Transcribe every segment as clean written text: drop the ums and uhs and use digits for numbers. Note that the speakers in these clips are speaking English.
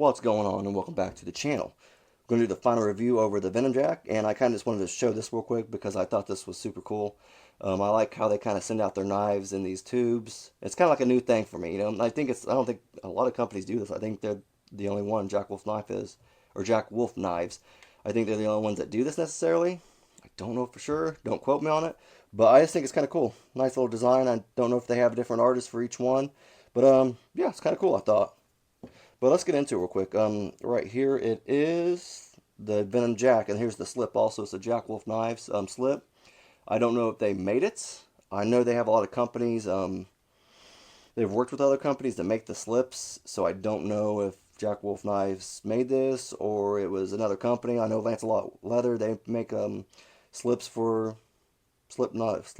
What's going on, and welcome back to the channel. I'm going to do the final review over the Venom Jack, and I kind of just wanted to show this real quick because I thought this was super cool. I like how they kind of send out their knives in these tubes. It's kind of like a new thing for me, you know. I don't think a lot of companies do this. I think they're the only one, Jack Wolf Knife is, or Jack Wolf Knives. I think they're the only ones that do this necessarily. I don't know for sure. Don't quote me on it, but I just think it's kind of cool. Nice little design. I don't know if they have a different artist for each one, but yeah, it's kind of cool, I thought. But let's get into it real quick. Right here it is the Venom Jack, and here's the slip also. It's a Jack Wolf Knives slip. I don't know if they made it. I know they have a lot of companies. They've worked with other companies that make the slips, so I don't know if Jack Wolf Knives made this or it was another company. I know Lancelot Leather, they make slips for slip knives.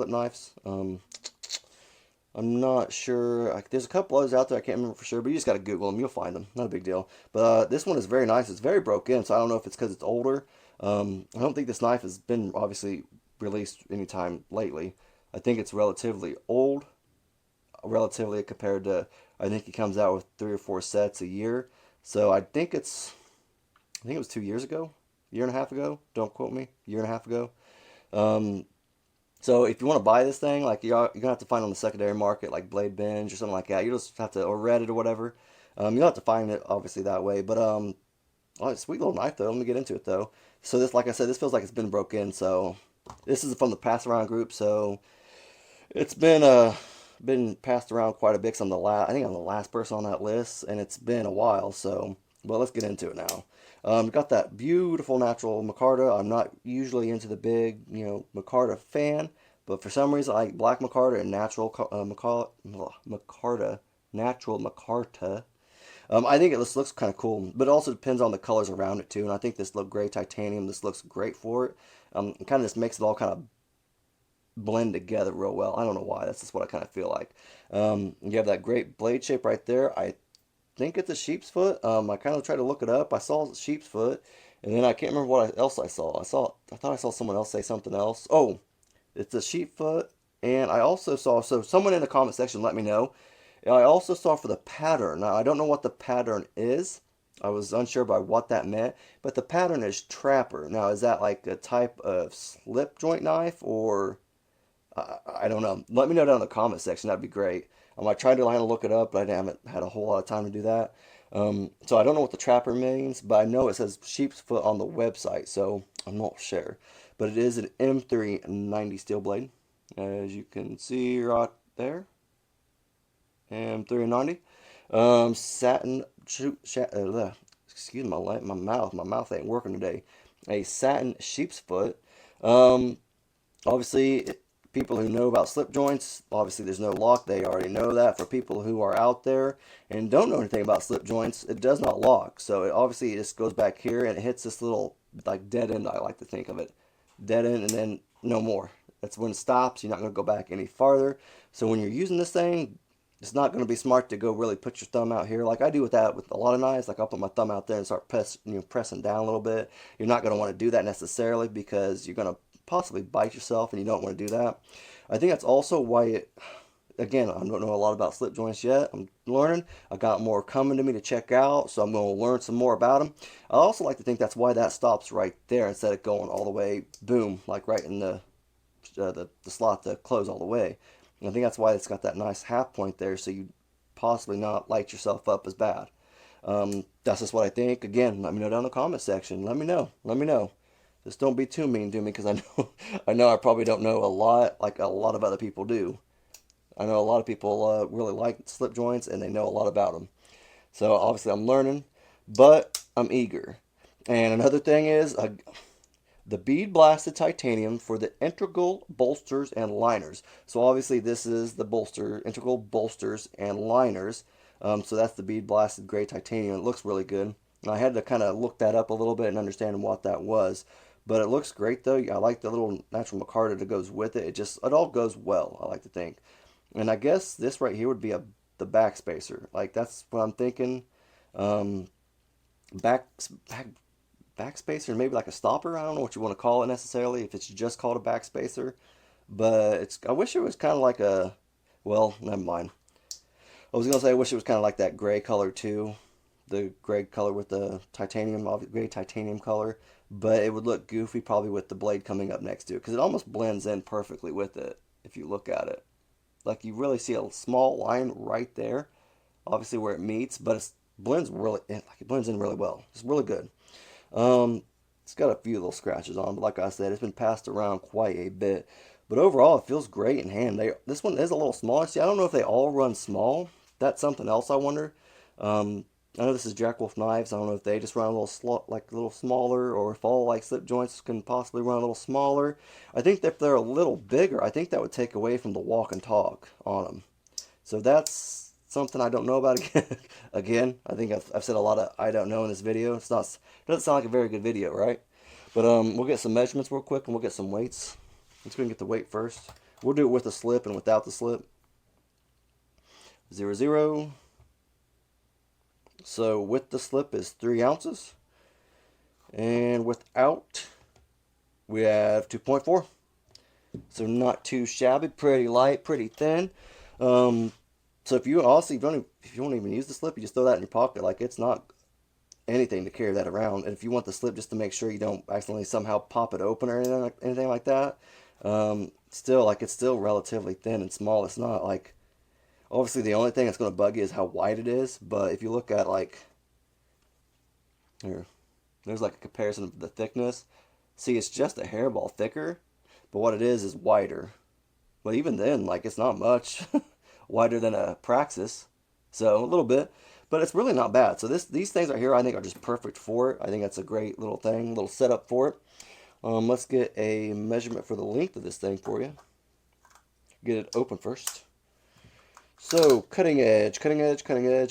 I'm not sure. There's a couple others out there. I can't remember for sure, but you just got to Google them. You'll find them. Not a big deal. But this one is very nice. It's very broken, so I don't know if it's because it's older. I don't think this knife has been obviously released anytime lately. I think it's relatively old, relatively compared to. I think he comes out with 3 or 4 sets a year. So I think it was 2 years ago, year and a half ago. Don't quote me. Year and a half ago. Um, so if you want to buy this thing, like you're gonna have to find it on the secondary market, like Blade Binge or something like that. You just have to, or Reddit or whatever. You'll have to find it obviously that way. But oh, sweet little knife though. Let me get into it though. So this, like I said, this feels like it's been broke in. So this is from the pass around group. So it's been passed around quite a bit. 'Cause I'm the last, I think I'm the last person on that list, and it's been a while. So, well, let's get into it now. Got that beautiful natural micarta. I'm not usually into the big, micarta fan, but for some reason I like black micarta and natural micarta, natural micarta. I think it just looks kind of cool, but it also depends on the colors around it too. And I think this look gray titanium. This looks great for it. It kind of just makes it all kind of blend together real well. I don't know why. That's just what I kind of feel like. You have that great blade shape right there. I think it's a sheep's foot. I kind of tried to look it up. I saw sheep's foot, and then I can't remember what else I saw. I thought I saw someone else say something else. Oh, it's a sheep foot, and I also saw. So someone in the comment section let me know. I also saw for the pattern. Now I don't know what the pattern is. I was unsure by what that meant, but the pattern is trapper. Now is that like a type of slip joint knife or? I don't know. Let me know down in the comment section. That'd be great. I tried to kind of look it up, but I haven't had a whole lot of time to do that. So I don't know what the trapper means, but I know it says sheep's foot on the website, so I'm not sure. But it is an M390 steel blade, as you can see right there. M390. Satin, excuse my mouth ain't working today. A satin sheep's foot. Um, Obviously, people who know about slip joints, obviously there's no lock. They already know that. For people who are out there and don't know anything about slip joints, it does not lock. So it just goes back here and it hits this little like dead end. I like to think of it, dead end, and then no more. That's when it stops. You're not going to go back any farther. So when you're using this thing, it's not going to be smart to go really put your thumb out here like I do with that with a lot of knives. Like I'll put my thumb out there and start pressing down a little bit. You're not going to want to do that necessarily because you're going to possibly bite yourself and you don't want to do that. I think that's also why again, I don't know a lot about slip joints yet. I'm learning. I got more coming to me to check out, so I'm going to learn some more about them. I also like to think that's why that stops right there instead of going all the way, boom, like right in the slot to close all the way. And I think that's why it's got that nice half point there, so you possibly not light yourself up as bad. That's just what I think. Again, let me know down in the comment section. Let me know. Let me know. Just don't be too mean to me because I know I know I probably don't know a lot like a lot of other people do. I know a lot of people really like slip joints and they know a lot about them. So obviously I'm learning, but I'm eager. And another thing is the bead blasted titanium for the integral bolsters and liners. So obviously this is the integral bolsters and liners. So that's the bead blasted gray titanium. It looks really good. And I had to kind of look that up a little bit and understand what that was. But it looks great though. I like the little natural micarta that goes with it. It all goes well, I like to think. And I guess this right here would be the backspacer. Like that's what I'm thinking. Um, back back backspacer, maybe like a stopper. I don't know what you want to call it necessarily. If it's just called a backspacer, but it's. I wish it was kind of like a. Well, never mind. I was gonna say I wish it was kind of like that gray color too, the gray color with the titanium, gray titanium color, but it would look goofy probably with the blade coming up next to it because it almost blends in perfectly with it if you look at it. Like you really see a small line right there, obviously where it meets, but it blends really in, like it blends in really well. It's really good. Um, it's got a few little scratches on, but like I said, it's been passed around quite a bit. But overall, it feels great in hand. This one is a little smaller. See, I don't know if they all run small. That's something else I wonder. Um, I know this is Jack Wolf knives. I don't know if they just run a little like a little smaller, or if all like slip joints can possibly run a little smaller. I think that if they're a little bigger, I think that would take away from the walk and talk on them. So that's something I don't know about again. Again, I think I've said a lot of I don't know in this video. It's not, it doesn't sound like a very good video, right? But we'll get some measurements real quick and we'll get some weights. Let's go and get the weight first. We'll do it with the slip and without the slip. 0, 0. So with the slip is 3 ounces. And without, we have 2.4. So not too shabby, pretty light, pretty thin. So if you also if you don't even use the slip, you just throw that in your pocket. Like it's not anything to carry that around. And if you want the slip just to make sure you don't accidentally somehow pop it open or anything like that, still like it's still relatively thin and small. It's not like obviously the only thing that's going to bug you is how wide it is. But if you look at like here, there's like a comparison of the thickness. See, it's just a hairball thicker, but what it is wider. But even then, like it's not much wider than a Praxis, so a little bit, but it's really not bad. So these things right here, I think are just perfect for it. I think that's a great little thing, little setup for it. Let's get a measurement for the length of this thing for you. Get it open first. So cutting edge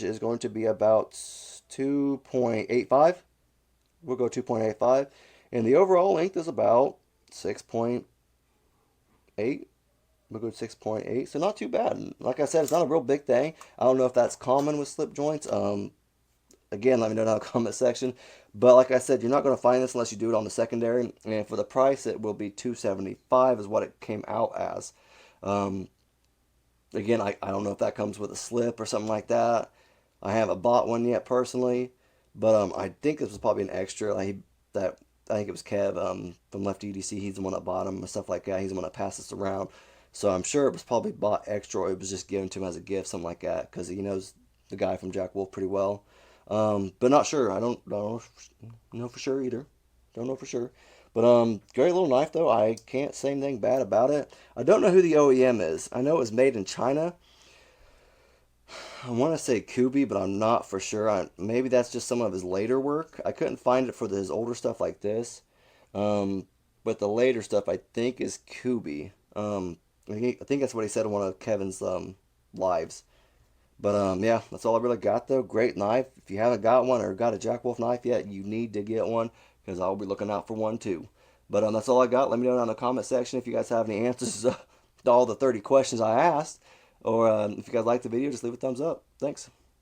is going to be about 2.85. We'll go 2.85, and the overall length is about 6.8. We'll go 6.8, so not too bad. Like I said, it's not a real big thing. I don't know if that's common with slip joints. Again, let me know down in the comment section. But like I said, you're not going to find this unless you do it on the secondary. And for the price, it will be $275 is what it came out as. Um, Again, I don't know if that comes with a slip or something like that. I haven't bought one yet personally, but I think this was probably an extra. That I think it was Kev from Left EDC. He's the one that bought them and stuff like that. He's the one that passed this around. So I'm sure it was probably bought extra, or it was just given to him as a gift, something like that, because he knows the guy from Jack Wolf pretty well. But not sure. I don't know for sure either. Don't know for sure. But great little knife though. I can't say anything bad about it. I don't know who the OEM is. I know it was made in China. I want to say Goodie, but I'm not for sure. Maybe that's just some of his later work. I couldn't find it for his older stuff like this. But the later stuff I think is Goodie. I think that's what he said in one of Kevin's lives. But yeah, that's all I really got though. Great knife. If you haven't got one or got a Jack Wolf knife yet, you need to get one because I'll be looking out for one too. But that's all I got. Let me know down in the comment section if you guys have any answers to all the 30 questions I asked. Or if you guys liked the video, just leave a thumbs up. Thanks.